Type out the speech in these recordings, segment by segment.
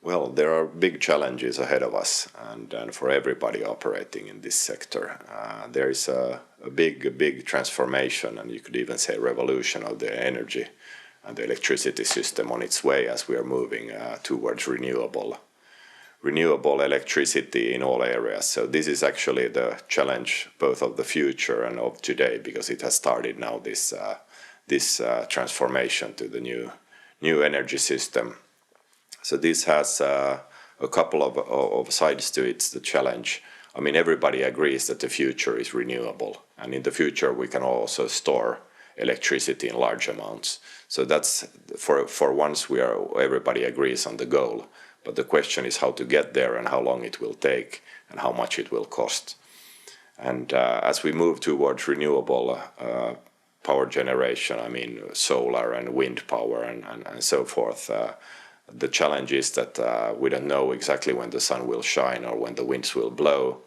Well, there are big challenges ahead of us, and for everybody operating in this sector. There is a big transformation, and you could even say revolution of the energy and the electricity system on its way as we are moving towards renewable electricity in all areas. So this is actually the challenge both of the future and of today, because it has started now this transformation to the new energy system. So this has a couple of sides to it, the challenge. I mean, everybody agrees that the future is renewable, and in the future we can also store electricity in large amounts. So that's for once everybody agrees on the goal. But the question is how to get there and how long it will take and how much it will cost. And as we move towards renewable power generation, I mean solar and wind power and so forth, the challenge is that we don't know exactly when the sun will shine or when the winds will blow.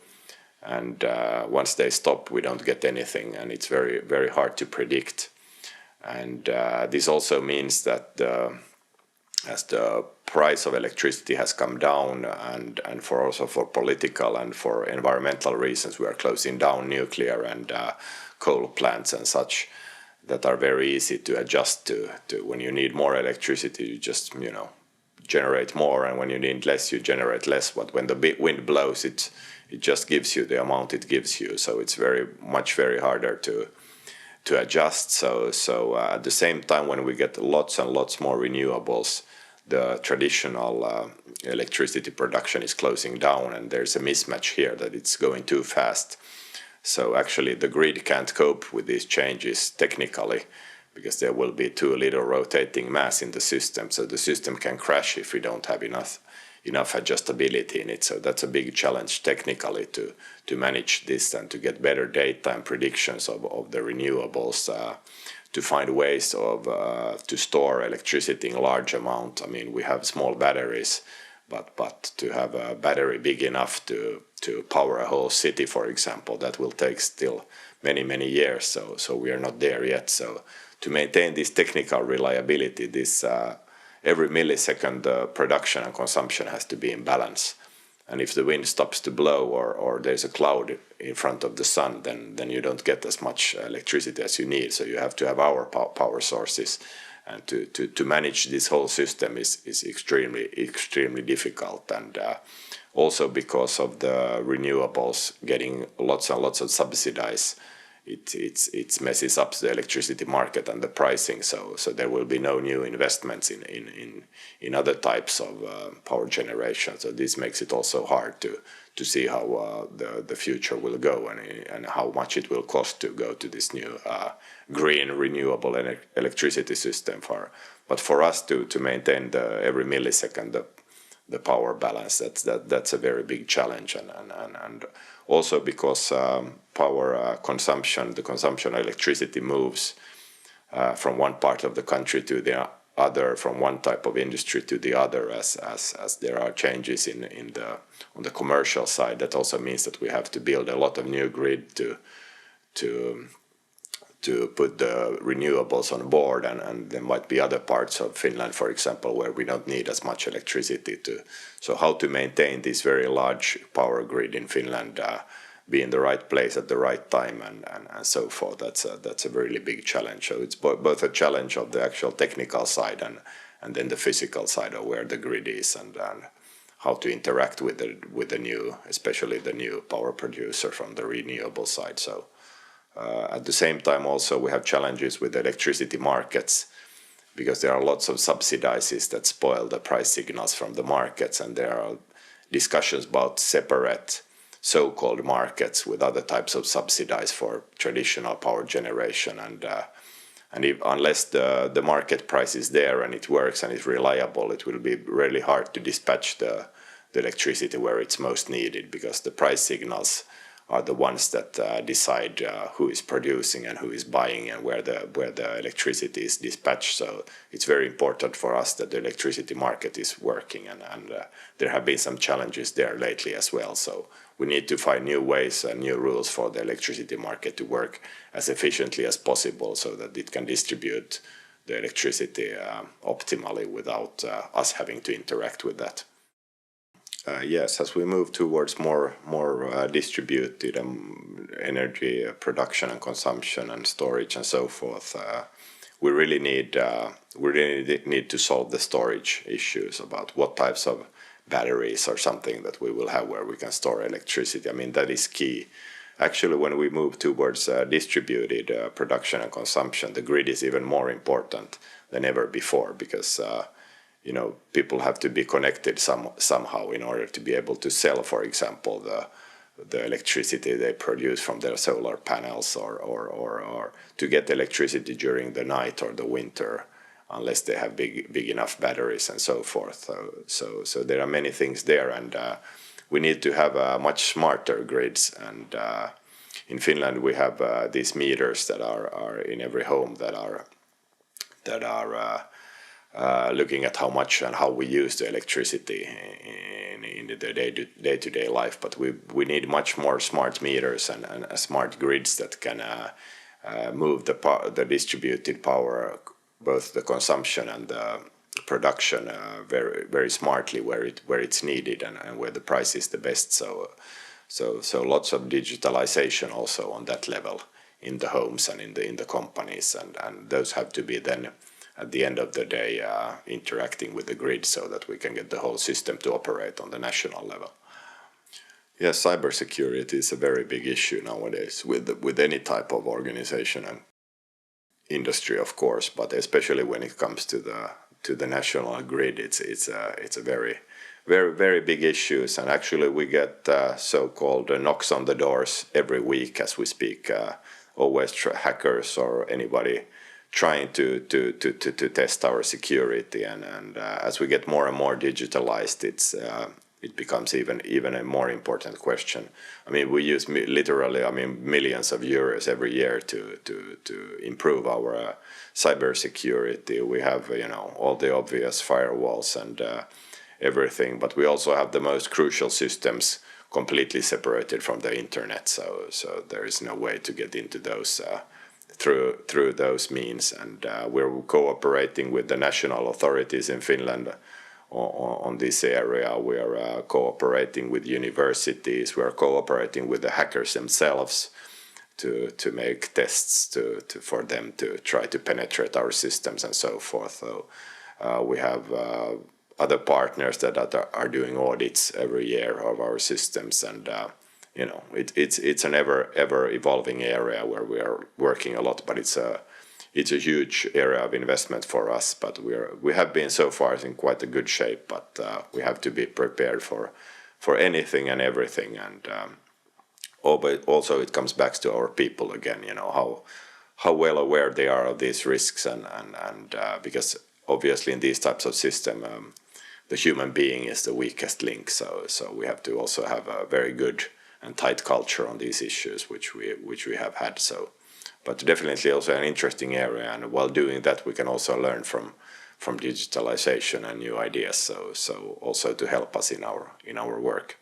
And once they stop, we don't get anything, and it's very, very hard to predict. And this also means that as the price of electricity has come down, and also for political and for environmental reasons, we are closing down nuclear and coal plants and such that are very easy to adjust to. When you need more electricity, you just, generate more, and when you need less, you generate less. But when the wind blows, it just gives you the amount it gives you. So it's very harder to adjust. So at the same time, when we get lots and lots more renewables, the traditional electricity production is closing down, and there's a mismatch here that it's going too fast. So actually the grid can't cope with these changes technically, because there will be too little rotating mass in the system. So the system can crash if we don't have enough adjustability in it. So that's a big challenge technically to manage this and to get better data and predictions of the renewables, to find ways of to store electricity in large amount. I mean, we have small batteries, but to have a battery big enough to power a whole city, for example, that will take still many years. So we are not there yet. So to maintain this technical reliability, this every millisecond production and consumption has to be in balance. And if the wind stops to blow or there's a cloud in front of the sun, then you don't get as much electricity as you need. So you have to have our power sources. And to manage this whole system is extremely difficult. And also because of the renewables getting lots and lots of subsidies, it messes up the electricity market and the pricing. So there will be no new investments in other types of power generation. So this makes it also hard to see how the future will go and how much it will cost to go to this new green renewable electricity system. But for us to maintain every millisecond the power balance, that's a very big challenge, and also because power consumption, the consumption of electricity moves from one part of the country to the other, from one type of industry to the other, as there are changes on the commercial side. That also means that we have to build a lot of new grid to put the renewables on board, and there might be other parts of Finland, for example, where we don't need as much electricity so how to maintain this very large power grid in Finland, be in the right place at the right time, and so forth. That's a really big challenge. So it's both a challenge of the actual technical side and then the physical side of where the grid is and how to interact with the new, especially the new power producer from the renewable side. So at the same time also we have challenges with electricity markets, because there are lots of subsidies that spoil the price signals from the markets, and there are discussions about separate so-called markets with other types of subsidies for traditional power generation, and unless the market price is there and it works and it's reliable, it will be really hard to dispatch the electricity where it's most needed, because the price signals are the ones that decide who is producing and who is buying and where the electricity is dispatched. So it's very important for us that the electricity market is working, and there have been some challenges there lately as well. So we need to find new ways and new rules for the electricity market to work as efficiently as possible, so that it can distribute the electricity optimally without us having to interact with that. Yes, as we move towards more distributed energy production and consumption and storage and so forth, we really need to solve the storage issues about what types of batteries or something that we will have where we can store electricity. I mean, that is key. Actually, when we move towards distributed production and consumption, the grid is even more important than ever before because people have to be connected somehow in order to be able to sell, for example, the electricity they produce from their solar panels, or to get electricity during the night or the winter, unless they have big enough batteries and so forth. So there are many things there, and we need to have much smarter grids. And in Finland, we have these meters that are in every home that are looking at how much and how we use the electricity in the day-to-day life. But we need much more smart meters and smart grids that can move the distributed power, both the consumption and the production, very very smartly where it's needed and where the price is the best. So lots of digitalization also on that level in the homes and in the companies, and those have to be then at the end of the day interacting with the grid so that we can get the whole system to operate on the national level. Yes, cybersecurity is a very big issue nowadays with any type of organization and industry, of course, but especially when it comes to the national grid, it's a very big issues. And actually we get so-called knocks on the doors every week as we speak, always hackers or anybody trying to test our security, and as we get more and more digitalized, it becomes even a more important question. I mean, we use literally, millions of euros every year to improve our cybersecurity. We have all the obvious firewalls and everything, but we also have the most crucial systems completely separated from the internet. So there is no way to get into those through those means, and we're cooperating with the national authorities in Finland on this area. We are cooperating with universities. We are cooperating with the hackers themselves to make tests for them to try to penetrate our systems and so forth. So we have other partners that are doing audits every year of our systems, and it's an ever evolving area where we are working a lot, but it's a huge area of investment for us. But we have been so far in quite a good shape, but we have to be prepared for anything and everything. And but also it comes back to our people again, how well aware they are of these risks, and because obviously in these types of system the human being is the weakest link, so we have to also have a very good and tight culture on these issues, which we have had. So, but definitely also an interesting area, and while doing that, we can also learn from digitalization and new ideas. So also to help us in our work.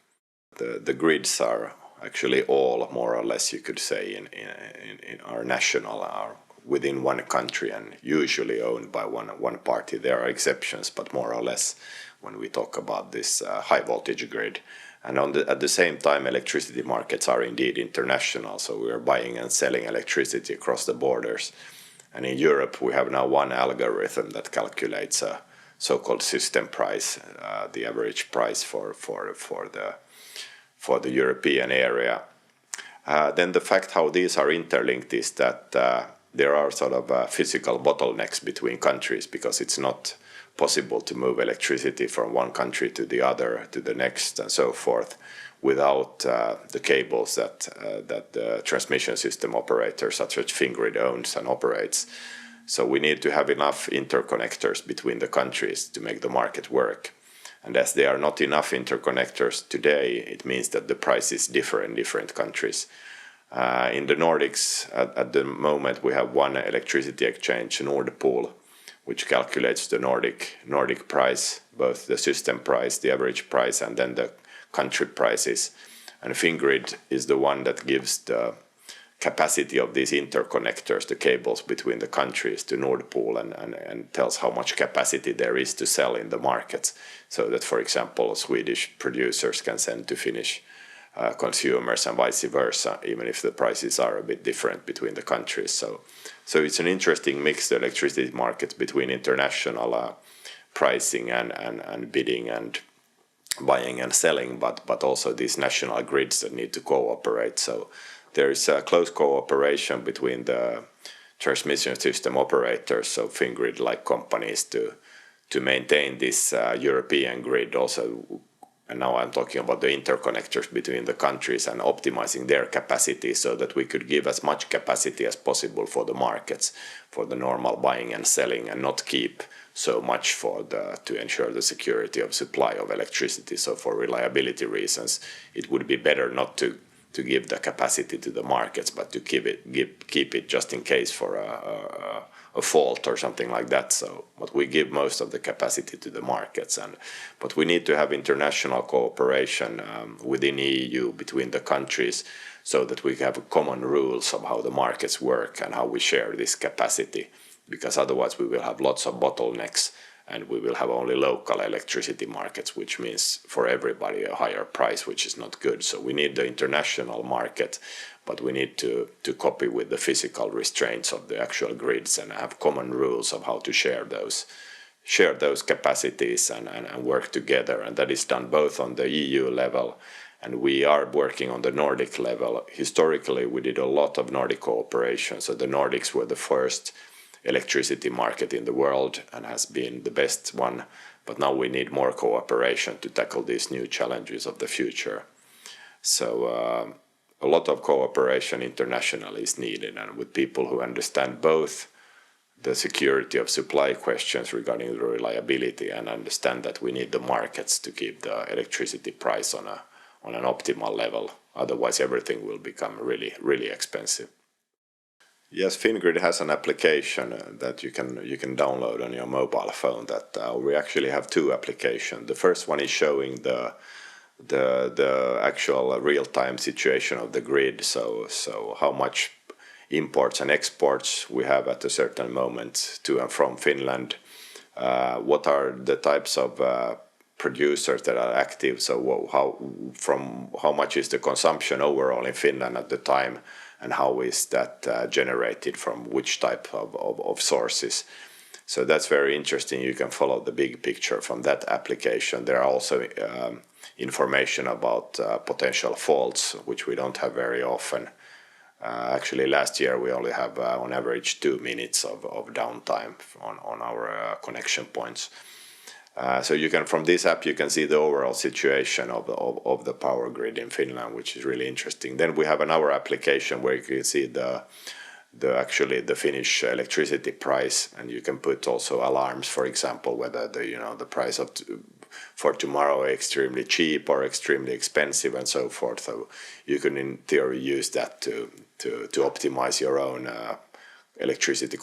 The grids are actually all more or less, you could say, in our national are within one country and usually owned by one party. There are exceptions, but more or less when we talk about this high voltage grid. And at the same time, electricity markets are indeed international, so we are buying and selling electricity across the borders. And in Europe, we have now one algorithm that calculates a so-called system price, the average price for the European area. Then the fact how these are interlinked is that there are sort of physical bottlenecks between countries, because it's not possible to move electricity from one country to the other, to the next, and so forth, without the cables that the transmission system operator such as Fingrid owns and operates. So we need to have enough interconnectors between the countries to make the market work. And as there are not enough interconnectors today, it means that the prices differ in different countries. In the Nordics, at the moment, we have one electricity exchange, Nord Pool, which calculates the Nordic price, both the system price, the average price, and then the country prices. And Fingrid is the one that gives the capacity of these interconnectors, the cables between the countries to Nord Pool, and tells how much capacity there is to sell in the markets. So that, for example, Swedish producers can send to Finnish consumers and vice versa, even if the prices are a bit different between the countries. So it's an interesting mix, the electricity markets, between international pricing and bidding and buying and selling, but also these national grids that need to cooperate. So there is a close cooperation between the transmission system operators, so Fingrid-like companies, to maintain this European grid also. And now I'm talking about the interconnectors between the countries and optimizing their capacity so that we could give as much capacity as possible for the markets, for the normal buying and selling, and not keep so much to ensure the security of supply of electricity. So for reliability reasons, it would be better not to give the capacity to the markets, but to keep it just in case for a fault or something like that. So, but we give most of the capacity to the markets, but we need to have international cooperation within EU between the countries, so that we have common rules of how the markets work and how we share this capacity. Because otherwise, we will have lots of bottlenecks, and we will have only local electricity markets, which means for everybody a higher price, which is not good. So we need the international market, but we need to copy with the physical restraints of the actual grids and have common rules of how to share those capacities and work together. And that is done both on the EU level, and we are working on the Nordic level. Historically, we did a lot of Nordic cooperation. So the Nordics were the first electricity market in the world and has been the best one, but now we need more cooperation to tackle these new challenges of the future. So a lot of cooperation internationally is needed, and with people who understand both the security of supply questions regarding the reliability and understand that we need the markets to keep the electricity price on an optimal level. Otherwise, everything will become really, really expensive. Yes, Fingrid has an application that you can download on your mobile phone. That we actually have two applications. The first one is showing the actual real-time situation of the grid. So how much imports and exports we have at a certain moment to and from Finland. What are the types of producers that are active? So how much is the consumption overall in Finland at the time? And how is that generated from which type of sources? So that's very interesting. You can follow the big picture from that application. There are also information about potential faults, which we don't have very often. Actually, last year we only have on average 2 minutes of downtime on our connection points. So you can, from this app, you can see the overall situation of the power grid in Finland, which is really interesting. Then we have another application where you can see the Finnish electricity price, and you can put also alarms, for example, whether the price for tomorrow is extremely cheap or extremely expensive and so forth. So you can in theory use that to optimize your own electricity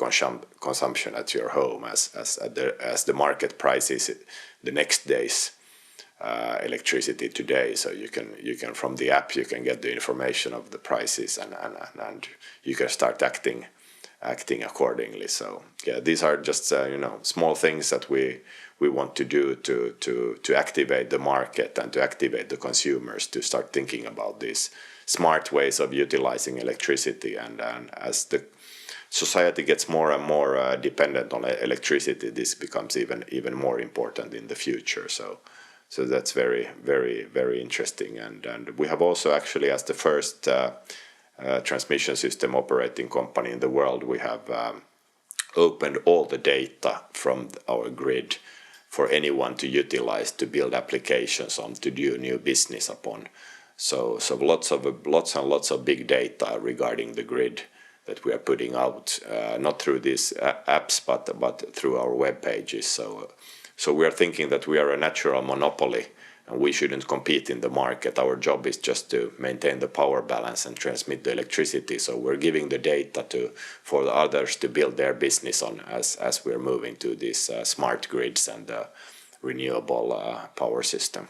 consumption at your home as the market price is the next day's electricity today. So you can from the app you can get the information of the prices and you can start acting accordingly. So yeah, these are just small things that we want to do to activate the market and to activate the consumers to start thinking about these smart ways of utilizing electricity. And as the society gets more and more dependent on electricity, this becomes even more important in the future. So that's very, very, very interesting. And we have also actually, as the first transmission system operating company in the world, we have opened all the data from our grid for anyone to utilize, to build applications on, to do new business upon. So lots and lots of big data regarding the grid that we are putting out, not through these apps, but through our web pages. So we are thinking that we are a natural monopoly, and we shouldn't compete in the market. Our job is just to maintain the power balance and transmit the electricity. So we're giving the data for the others to build their business on as we're moving to these smart grids and renewable power system.